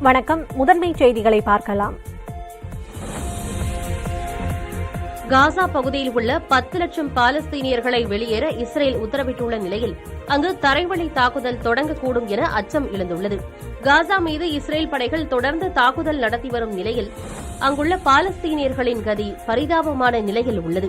வணக்கம். முதன்மை செய்திகளை பார்க்கலாம். காசா பகுதியில் உள்ள 10 லட்சம் பாலஸ்தீனியர்களை வெளியேற இஸ்ரேல் உத்தரவிட்டுள்ள நிலையில் அங்கு தரைவழி தாக்குதல் தொடங்கக்கூடும் என அச்சம் எழுந்துள்ளது. காசா மீது இஸ்ரேல் படைகள் தொடர்ந்து தாக்குதல் நடத்தி வரும் நிலையில் அங்குள்ள பாலஸ்தீனியர்களின் கதி பரிதாபமான நிலையில் உள்ளது.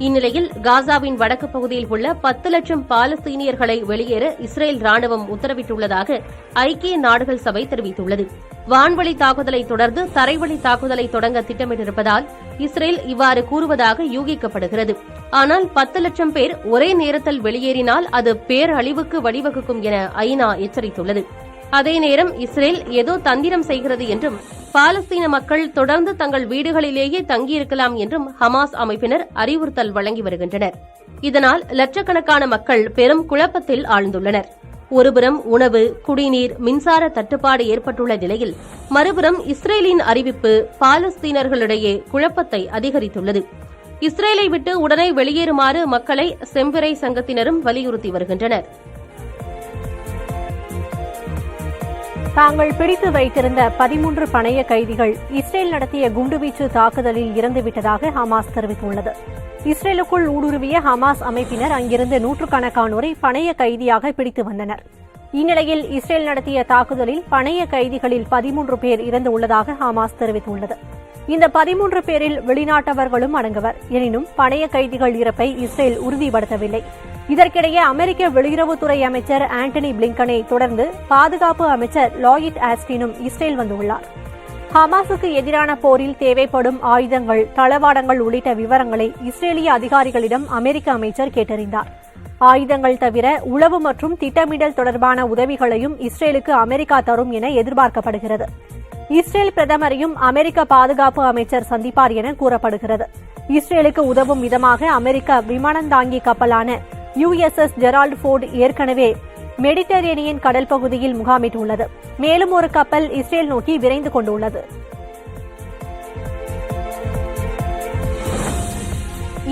இந்நிலையில் காசாவின் வடக்கு பகுதியில் உள்ள 10 லட்சம் பாலஸ்தீனியர்களை வெளியேற இஸ்ரேல் ராணுவம் உத்தரவிட்டுள்ளதாக ஐக்கிய நாடுகள் சபை தெரிவித்துள்ளது. வான்வழி தாக்குதலை தொடர்ந்து தரைவழி தாக்குதலை தொடங்க திட்டமிட்டிருப்பதால் இஸ்ரேல் இவ்வாறு கூறுவதாக யூகிக்கப்படுகிறது. ஆனால் 10 லட்சம் பேர் ஒரே நேரத்தில் வெளியேறினால் அது பேரழிவுக்கு வழிவகுக்கும் என ஐநா எச்சரித்துள்ளது. அதே நேரம் இஸ்ரேல் ஏதோ தந்திரம் செய்கிறது என்றும் பாலஸ்தீன மக்கள் தொடர்ந்து தங்கள் வீடுகளிலேயே தங்கியிருக்கலாம் என்றும் ஹமாஸ் அமைப்பினர் அறிவுறுத்தல் வழங்கி வருகின்றனர். இதனால் லட்சக்கணக்கான மக்கள் பெரும் குழப்பத்தில் ஆழ்ந்துள்ளனர். ஒருபுறம் உணவு, குடிநீர், மின்சார தட்டுப்பாடு ஏற்பட்டுள்ள நிலையில் மறுபுறம் இஸ்ரேலின் அறிவிப்பு பாலஸ்தீனர்களிடையே குழப்பத்தை அதிகரித்துள்ளது. இஸ்ரேலை விட்டு உடனே வெளியேறுமாறு மக்களை செம்பிறை சங்கத்தினரும் வலியுறுத்தி வருகின்றனர். தாங்கள் பிடித்து வைத்திருந்த 13 பணைய கைதிகள் இஸ்ரேல் நடத்திய குண்டுவீச்சு தாக்குதலில் இறந்துவிட்டதாக ஹமாஸ் தெரிவித்துள்ளது. இஸ்ரேலுக்குள் ஊடுருவிய ஹமாஸ் அமைப்பினர் அங்கிருந்து நூற்றுக்கணக்கானோரை பணைய கைதியாக பிடித்து வந்தனர். இந்நிலையில் இஸ்ரேல் நடத்திய தாக்குதலில் பணைய கைதிகளில் 13 பேர் இறந்துள்ளதாக ஹமாஸ் தெரிவித்துள்ளது. இந்த 13 பேரில் வெளிநாட்டவர்களும் அடங்குவர். எனினும் பணைய கைதிகள் இறப்பை இஸ்ரேல் உறுதிப்படுத்தவில்லை. இதற்கிடையே அமெரிக்க வெளியுறவுத்துறை அமைச்சர் ஆண்டனி பிளிங்கனை தொடர்ந்து பாதுகாப்பு அமைச்சர் லாயிட் ஆஸ்டினும் இஸ்ரேல் வந்துள்ளார். ஹமாஸுக்கு எதிரான போரில் தேவைப்படும் ஆயுதங்கள், தளவாடங்கள் உள்ளிட்ட விவரங்களை இஸ்ரேலிய அதிகாரிகளிடம் அமெரிக்க அமைச்சர் கேட்டறிந்தார். ஆயுதங்கள் தவிர உளவு மற்றும் திட்டமிடல் தொடர்பான உதவிகளையும் இஸ்ரேலுக்கு அமெரிக்கா தரும் என எதிர்பார்க்கப்படுகிறது. இஸ்ரேல் பிரதமரையும் அமெரிக்க பாதுகாப்பு அமைச்சர் சந்திப்பார் என கூறப்படுகிறது. இஸ்ரேலுக்கு உதவும் விதமாக அமெரிக்க விமானந்தாங்கி கப்பலான USS ஜெரால்ட் ஃபோர்டு ஏற்கனவே மெடிட்டரேனியன் கடல் பகுதியில் முகாமிட்டுள்ளது. மேலும் ஒரு கப்பல் இஸ்ரேல் நோக்கி விரைந்து கொண்டுள்ளது.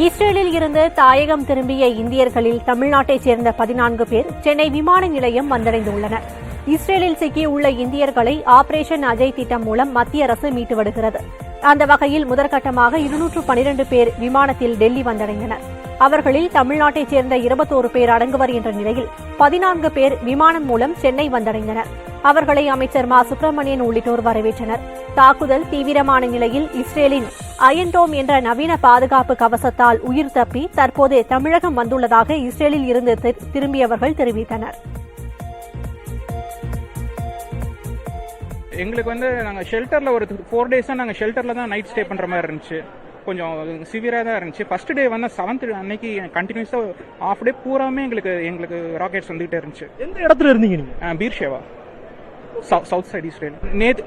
இஸ்ரேலில் இருந்து தாயகம் திரும்பிய இந்தியர்களில் தமிழ்நாட்டைச் சேர்ந்த 14 பேர் சென்னை விமான நிலையம் வந்தடைந்துள்ளனர். இஸ்ரேலில் சிக்கியுள்ள இந்தியர்களை ஆபரேஷன் அஜய் திட்டம் மூலம் மத்திய அரசு மீட்டு வருகிறது. அந்த வகையில் முதற்கட்டமாக 212 பேர் விமானத்தில் டெல்லி வந்தடைந்தனர். அவர்களில் தமிழ்நாட்டைச் சேர்ந்த 21 பேர் அடங்குவர் என்ற நிலையில் 14 பேர் விமானம் மூலம் சென்னை வந்தடைந்தனர். அவர்களை அமைச்சர் மா சுப்பிரமணியன் உள்ளிட்டோர் வரவேற்றனர். தாக்குதல் தீவிரமான நிலையில் இஸ்ரேலின் அயன்டோம் என்ற நவீன பாதுகாப்பு கவசத்தால் உயிர் தப்பி தற்போது தமிழகம் வந்துள்ளதாக இஸ்ரேலில் இருந்து திரும்பியவர்கள் தெரிவித்தனர். எங்களுக்கு நாங்கள் ஷெல்டரில் ஒரு 4 டேஸாக நாங்கள் ஷெல்டரில் தான் நைட் ஸ்டே பண்ணுற மாதிரி இருந்துச்சு. கொஞ்சம் சிவியராக தான் இருந்துச்சு. ஃபர்ஸ்ட் டே 7th அன்னைக்கு கண்டினியூஸாக ஆஃப் டே பூராமே எங்களுக்கு ராக்கெட்ஸ் வந்துகிட்டே இருந்துச்சு. எந்த இடத்துல இருந்தீங்க நீங்க? பீர்ஷேவா, சவுத் சைடு இஸ்ரேல்.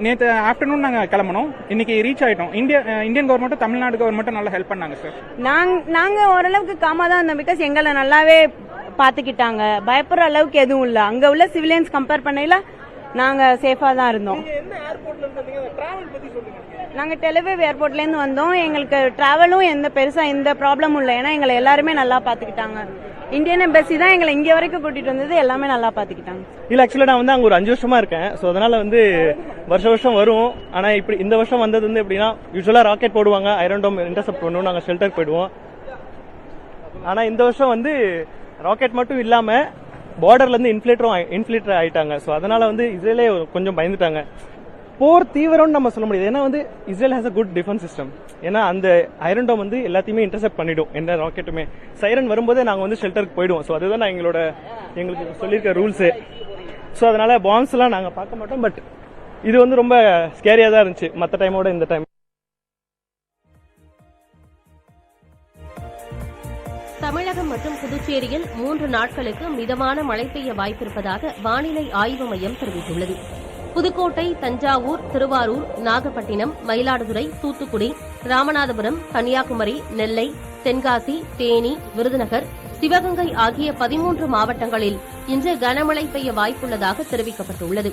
நேற்று ஆஃப்டர்நூன் நாங்கள் கிளம்பணும். இன்னைக்கு ரீச் ஆகிட்டோம். இந்தியன் கவர்மெண்ட்டும் தமிழ்நாடு கவர்மெண்ட்டும் நல்லா ஹெல்ப் பண்ணாங்க சார். நாங்கள் ஓரளவுக்கு காமாக தான் இருந்தோம். பிகாஸ் எங்களை நல்லாவே பார்த்துக்கிட்டாங்க. பயப்படுற அளவுக்கு எதுவும் இல்லை. அங்கே உள்ள சிவிலியன்ஸ் கம்பேர் பண்ணையில் நாங்கள் சேஃபாக தான் இருந்தோம். நாங்கள் டெலிவிவ் ஏர்போர்ட்லேருந்து வந்தோம். எங்களுக்கு டிராவலும் எந்த ப்ராப்ளமும் இல்லை. ஏன்னா எங்களை எல்லாருமே நல்லா பார்த்துக்கிட்டாங்க. இந்தியன் எம்பசி தான் எங்களை இங்கே வரைக்கும் கூட்டிட்டு வந்தது. எல்லாமே நல்லா பார்த்துக்கிட்டாங்க. இல்லை, ஆக்சுவலாக நான் அங்கே ஒரு 5 வருஷமா இருக்கேன். ஸோ அதனால வருஷம் வரும். ஆனால் இப்படி இந்த வருஷம் வந்தது எப்படின்னா, யூஸ்வலாக ராக்கெட் போடுவாங்க, ஐரன்டோம் இன்டர்செப்ட் பண்ணுவோம், நாங்கள் ஷெல்டர் போயிடுவோம். ஆனால் இந்த வருஷம் ராக்கெட் மட்டும் இல்லாமல் பார்டர்லேருந்து இன்ஃபில்ட்ரேட் ஆயிட்டாங்க. ஸோ அதனால இஸ்ரேலே கொஞ்சம் பயந்துட்டாங்க. போர் தீவிரம்னு நம்ம சொல்ல முடியாது. ஏன்னா Israel has a good defence system. ஏன்னா அந்த ஐரன்டோம் எல்லாத்தையுமே இன்டர்செப்ட் பண்ணிடும். எந்த ராக்கெட்டுமே சைரன் வரும்போதே நாங்கள் ஷெல்டருக்கு போயிடுவோம். ஸோ அதுதான் எங்களுக்கு சொல்லியிருக்க ரூல்ஸு. ஸோ அதனால பாம்ஸ் எல்லாம் நாங்கள் பார்க்க மாட்டோம். பட் இது ரொம்ப ஸ்கேரியா தான் இருந்துச்சு மற்ற டைமோட இந்த டைம். தமிழகம் மற்றும் புதுச்சேரியில் 3 நாட்களுக்கு மிதமான மழை பெய்ய வாய்ப்பிருப்பதாக வானிலை ஆய்வு மையம் தெரிவித்துள்ளது. புதுக்கோட்டை, தஞ்சாவூர், திருவாரூர், நாகப்பட்டினம், மயிலாடுதுறை, தூத்துக்குடி, ராமநாதபுரம், கன்னியாகுமரி, நெல்லை, தென்காசி, தேனி, விருதுநகர், சிவகங்கை ஆகிய 13 மாவட்டங்களில் இன்று கனமழை பெய்ய வாய்ப்புள்ளதாக தெரிவிக்கப்பட்டுள்ளது.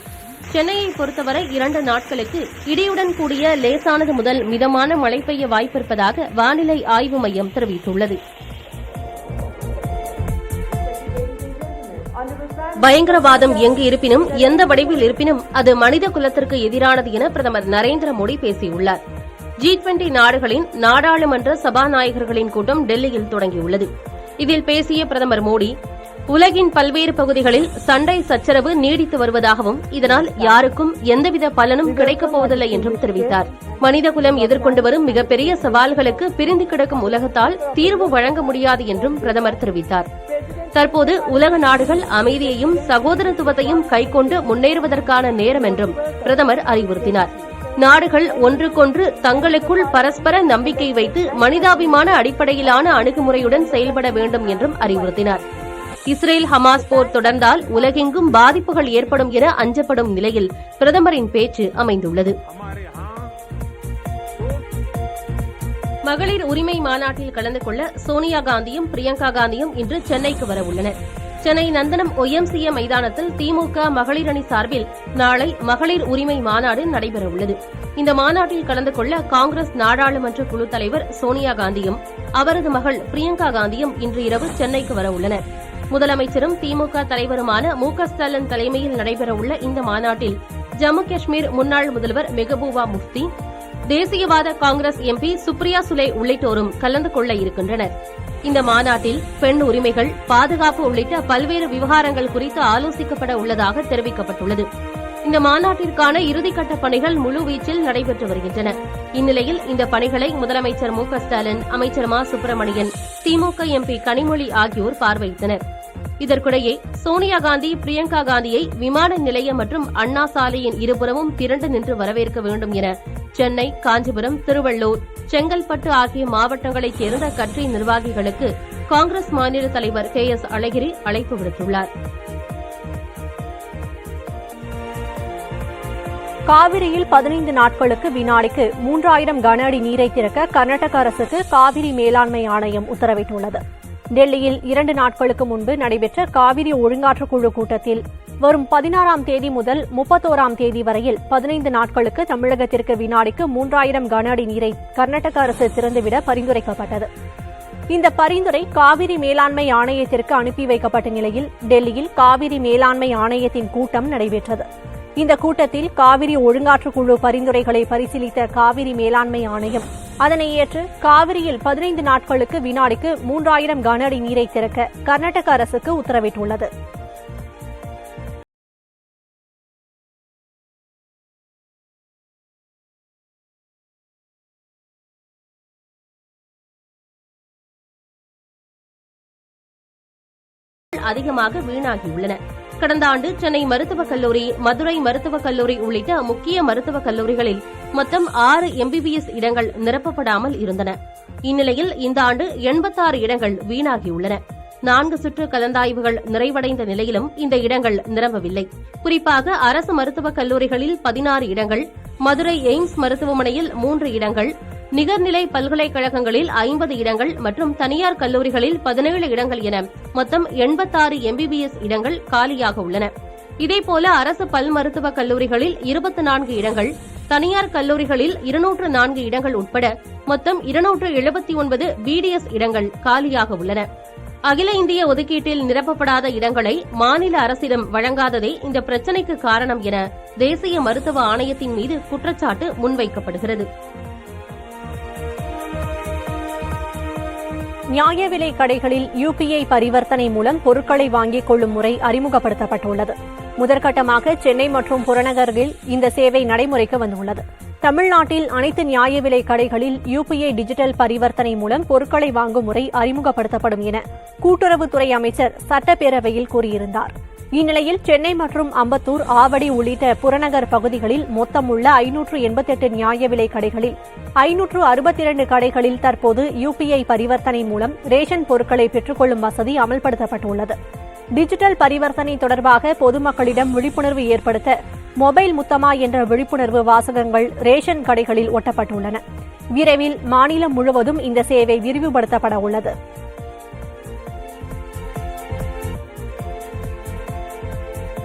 சென்னையை பொறுத்தவரை 2 நாட்களுக்கு இடியுடன் கூடிய லேசானது முதல் மிதமான மழை பெய்ய வாய்ப்பிருப்பதாக வானிலை ஆய்வு மையம் தெரிவித்துள்ளது. பயங்கரவாதம் எங்கு இருப்பினும் எந்த வடிவில் இருப்பினும் அது மனித குலத்திற்கு எதிரானது என பிரதமர் நரேந்திர மோடி பேசியுள்ளார். G20 நாடுகளின் நாடாளுமன்ற சபாநாயகர்களின் கூட்டம் டெல்லியில் தொடங்கியுள்ளது. இதில் பேசிய பிரதமர் மோடி, உலகின் பல்வேறு பகுதிகளில் சண்டை சச்சரவு நீடித்து வருவதாகவும் இதனால் யாருக்கும் எந்தவித பலனும் கிடைக்கப் போவதில்லை என்றும் தெரிவித்தார். மனிதகுலம் எதிர்கொண்டு வரும் மிகப்பெரிய சவால்களுக்கு பிரிந்து கிடக்கும் உலகத்தால் தீர்வு வழங்க முடியாது என்றும் பிரதமர் தெரிவித்தார். தற்போது உலக நாடுகள் அமைதியையும் சகோதரத்துவத்தையும் கைக்கொண்டு முன்னேறுவதற்கான நேரம் என்றும் பிரதமர் அறிவுறுத்தினார். நாடுகள் ஒன்றுக்கொன்று தங்களுக்குள் பரஸ்பர நம்பிக்கை வைத்து மனிதாபிமான அடிப்படையிலான அணுகுமுறையுடன் செயல்பட வேண்டும் என்றும் அறிவுறுத்தினார். இஸ்ரேல் ஹமாஸ் போர் தொடர்ந்தால் உலகெங்கும் பாதிப்புகள் ஏற்படும் என அஞ்சப்படும் நிலையில் பிரதமரின் பேச்சு அமைந்துள்ளது. மகளிர் உரிமை மாநாட்டில் கலந்து கொள்ள சோனியா காந்தியும் பிரியங்கா காந்தியும் இன்று சென்னைக்கு வரவுள்ளனர். சென்னை நந்தனம் OMCA மைதானத்தில் திமுக மகளிர் அணி சார்பில் நாளை மகளிர் உரிமை மாநாடு நடைபெறவுள்ளது. இந்த மாநாட்டில் கலந்து கொள்ள காங்கிரஸ் நாடாளுமன்ற குழு தலைவர் சோனியா காந்தியும் அவரது மகள் பிரியங்கா காந்தியும் இன்று இரவு சென்னைக்கு வரவுள்ளனர். முதலமைச்சரும் திமுக தலைவருமான MK ஸ்டாலின் தலைமையில் நடைபெறவுள்ள இந்த மாநாட்டில் ஜம்மு காஷ்மீர் முன்னாள் முதல்வர் மெகபூபா முஃப்தி, தேசியவாத காங்கிரஸ் MP சுப்ரியா சுலே உள்ளிட்டோரும் கலந்து கொள்ள இருக்கின்றனர். இந்த மாநாட்டில் பெண் உரிமைகள், பாதுகாப்பு உள்ளிட்ட பல்வேறு விவகாரங்கள் குறித்து ஆலோசிக்கப்பட உள்ளதாக தெரிவிக்கப்பட்டுள்ளது. இந்த மாநாட்டிற்கான இறுதிக்கட்ட பணிகள் முழுவீச்சில் நடைபெற்று வருகின்றன. இந்நிலையில் இந்த பணிகளை முதலமைச்சர் MK ஸ்டாலின், அமைச்சர் மா சுப்பிரமணியன், திமுக MP கனிமொழி ஆகியோர் பார்வையிட்டனர். இதற்கிடையே சோனியா காந்தி பிரியங்கா காந்தியை விமான நிலையம் மற்றும் அண்ணா சாலையின் இருபுறமும் திரண்டு நின்று வரவேற்க வேண்டும் என சென்னை, காஞ்சிபுரம், திருவள்ளூர், செங்கல்பட்டு ஆகிய மாவட்டங்களைச் சேர்ந்த கட்சி நிர்வாகிகளுக்கு காங்கிரஸ் மாநில தலைவர் KS அழகிரி அழைப்பு விடுத்துள்ளார். காவிரியில் 15 நாட்களுக்கு வினாடிக்கு 3000 கன அடி நீரை திறக்க கர்நாடக அரசுக்கு காவிரி மேலாண்மை ஆணையம் உத்தரவிட்டுள்ளது. டெல்லியில் 2 நாட்களுக்கு முன்பு நடைபெற்ற காவிரி ஒழுங்காற்றுக்குழு கூட்டத்தில் வரும் 16ஆம் தேதி முதல் 31ஆம் தேதி வரையில் 15 நாட்களுக்கு தமிழகத்திற்கு வினாடிக்கு 3000 கன அடி நீரை கர்நாடக அரசு திறந்துவிட பரிந்துரைக்கப்பட்டது. இந்த பரிந்துரை காவிரி மேலாண்மை ஆணையத்திற்கு அனுப்பி வைக்கப்பட்ட நிலையில் டெல்லியில் காவிரி மேலாண்மை ஆணையத்தின் கூட்டம் நடைபெற்றது. இந்த கூட்டத்தில் காவிரி ஒழுங்காற்றுக்குழு பரிந்துரைகளை பரிசீலித்த காவிரி மேலாண்மை ஆணையம் அதனை ஏற்று காவிரியில் 15 நாட்களுக்கு வினாடிக்கு 3000 கன அடி நீரை திறக்க கர்நாடக அரசுக்கு உத்தரவிட்டுள்ளது. அதிகமாக வீணாகியுள்ளன. கடந்த ஆண்டு சென்னை மருத்துவக் கல்லூரி, மதுரை மருத்துவக் கல்லூரி உள்ளிட்ட முக்கிய மருத்துவக் கல்லூரிகளில் மொத்தம் 6 MBBS இடங்கள் நிரப்பப்படாமல் இருந்தன. இந்நிலையில் இந்த ஆண்டு 86 இடங்கள் வீணாகியுள்ளன. 4 சுற்று கலந்தாய்வுகள் நிறைவடைந்த நிலையிலும் இந்த இடங்கள் நிரம்பவில்லை. குறிப்பாக அரசு மருத்துவக் கல்லூரிகளில் 16 இடங்கள், மதுரை எய்ம்ஸ் மருத்துவமனையில் 3 இடங்கள், நிகர்நிலை பல்கலைக்கழகங்களில் 50 இடங்கள் மற்றும் தனியார் கல்லூரிகளில் 17 இடங்கள் என மொத்தம் 86 MBBS இடங்கள் காலியாக உள்ளன. இதேபோல அரசு பல் மருத்துவக் கல்லூரிகளில் 24 இடங்கள், தனியார் கல்லூரிகளில் 204 இடங்கள் உட்பட மொத்தம் 279 BDS இடங்கள் காலியாக உள்ளன. அகில இந்திய ஒதுக்கீட்டில் நிரப்பப்படாத இடங்களை மாநில அரசிடம் வழங்காததே இந்த பிரச்சினைக்கு காரணம் என தேசிய மருத்துவ ஆணையத்தின் மீது குற்றச்சாட்டு முன்வைக்கப்படுகிறது. நியாய விலை கடைகளில் UPI பரிவர்த்தனை மூலம் பொருட்களை வாங்கிக் கொள்ளும் முறை அறிமுகப்படுத்தப்பட்டுள்ளது. முதற்கட்டமாக சென்னை மற்றும் புறநகரில் இந்த சேவை நடைமுறைக்கு வந்துள்ளது. தமிழ்நாட்டில் அனைத்து நியாய விலை கடைகளில் UPI டிஜிட்டல் பரிவர்த்தனை மூலம் பொருட்களை வாங்கும் முறை அறிமுகப்படுத்தப்படும் என கூட்டுறவுத்துறை அமைச்சர் சட்டப்பேரவையில் கூறியிருந்தார். இந்நிலையில் சென்னை மற்றும் அம்பத்தூர், ஆவடி உள்ளிட்ட புறநகர் பகுதிகளில் மொத்தம் உள்ள 588 நியாய விலை கடைகளில் 562 கடைகளில் தற்போது UPI பரிவர்த்தனை மூலம் ரேஷன் பொருட்களை பெற்றுக்கொள்ளும் வசதி அமல்படுத்தப்பட்டுள்ளது. டிஜிட்டல் பரிவர்த்தனை தொடர்பாக பொதுமக்களிடம் விழிப்புணர்வு ஏற்படுத்த மொபைல் முத்தமா என்ற விழிப்புணர்வு வாசகங்கள் ரேஷன் கடைகளில் ஒட்டப்பட்டுள்ளன. விரைவில் மாநிலம் முழுவதும் இந்த சேவை விரிவுபடுத்தப்பட உள்ளது.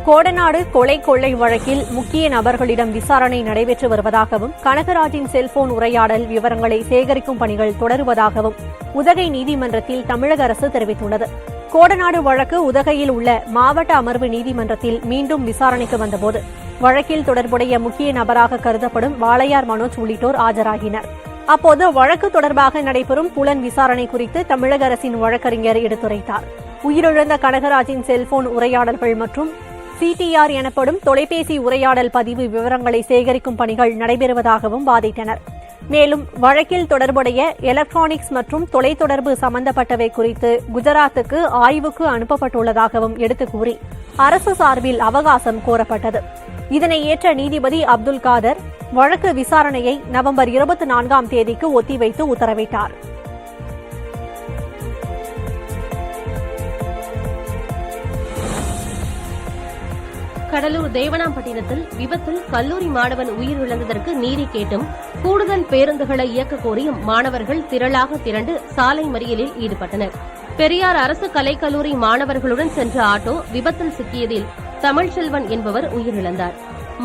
கோடநாடு கொலை கொள்ளை வழக்கில் முக்கிய நபர்களிடம் விசாரணை நடைபெற்று வருவதாகவும் கனகராஜின் செல்போன் உரையாடல் விவரங்களை சேகரிக்கும் பணிகள் தொடருவதாகவும் உதகை நீதிமன்றத்தில் தமிழக அரசு தெரிவித்துள்ளது. கோடநாடு வழக்கு உதகையில் உள்ள மாவட்ட அமர்வு நீதிமன்றத்தில் மீண்டும் விசாரணைக்கு வந்தபோது வழக்கில் தொடர்புடைய முக்கிய நபராக கருதப்படும் வாளையார் மனோஜ் உள்ளிட்டோர் ஆஜராகினர். அப்போது வழக்கு தொடர்பாக நடைபெறும் புலன் விசாரணை குறித்து தமிழக அரசின் வழக்கறிஞர் எடுத்துரைத்தார். உயிரிழந்த கனகராஜின் செல்போன் உரையாடல்கள் மற்றும் CTR எனப்படும் தொலைபேசி உரையாடல் பதிவு விவரங்களை சேகரிக்கும் பணிகள் நடைபெறுவதாகவும் வாதிட்டனர். மேலும் வழக்கில் தொடர்புடைய எலக்ட்ரானிக்ஸ் மற்றும் தொலைத்தொடர்பு சம்பந்தப்பட்டவை குறித்து குஜராத்துக்கு ஆய்வுக்கு அனுப்பப்பட்டுள்ளதாகவும் எடுத்துக் கூறி அரசு சார்பில் அவகாசம் கோரப்பட்டது. இதனை ஏற்ற நீதிபதி அப்துல் காதர் வழக்கு விசாரணையை நவம்பர் 24ஆம் தேதிக்கு ஒத்திவைத்து உத்தரவிட்டார். கடலூர் தேவனாம்பட்டினத்தில் விபத்தில் கல்லூரி மாணவன் உயிரிழந்ததற்கு நீதி கேட்டும் கூடுதல் பேருந்துகளை இயக்க கோரியும் மாணவர்கள் திரளாக திரண்டு சாலை மறியலில் ஈடுபட்டனர். பெரியார் அரசு கலைக்கல்லூரி மாணவர்களுடன் சென்ற ஆட்டோ விபத்தில் சிக்கியதில் தமிழ்ச்செல்வன் என்பவர் உயிரிழந்தார்.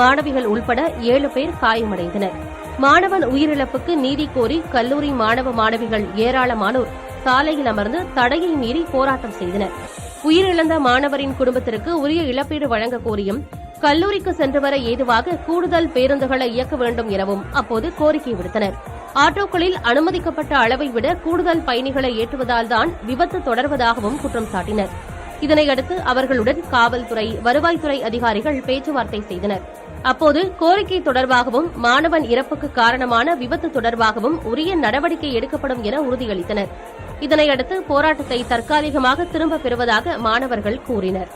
மாணவிகள் உள்பட 7 பேர் காயமடைந்தனர். மாணவன் உயிரிழப்புக்கு நீதி கோரி கல்லூரி மாணவ மாணவிகள் ஏராளமானோர் சாலையில் அமர்ந்து தடையை மீறி போராட்டம் செய்தனர். உயிரிழந்த மாணவரின் குடும்பத்திற்கு உரிய இழப்பீடு வழங்க கோரியும் கல்லூரிக்கு சென்று வர ஏதுவாக கூடுதல் பேருந்துகளை இயக்க வேண்டும் எனவும் அப்போது கோரிக்கை விடுத்தனர். ஆட்டோக்களில் அனுமதிக்கப்பட்ட அளவை விட கூடுதல் பயணிகளை ஏற்றுவதால்தான் விபத்து தொடர்வதாகவும் குற்றம் சாட்டினர். இதனையடுத்து அவர்களுடன் காவல்துறை, வருவாய்த்துறை அதிகாரிகள் பேச்சுவார்த்தை செய்தனர். அப்போது கோரிக்கை தொடர்பாகவும் மாணவன் இறப்புக்கு காரணமான விபத்து தொடர்பாகவும் உரிய நடவடிக்கை எடுக்கப்படும் என உறுதியளித்தனர். இதனையடுத்து போராட்டத்தை தற்காலிகமாக திரும்பப் பெறுவதாக மாணவர்கள் கூறினர்.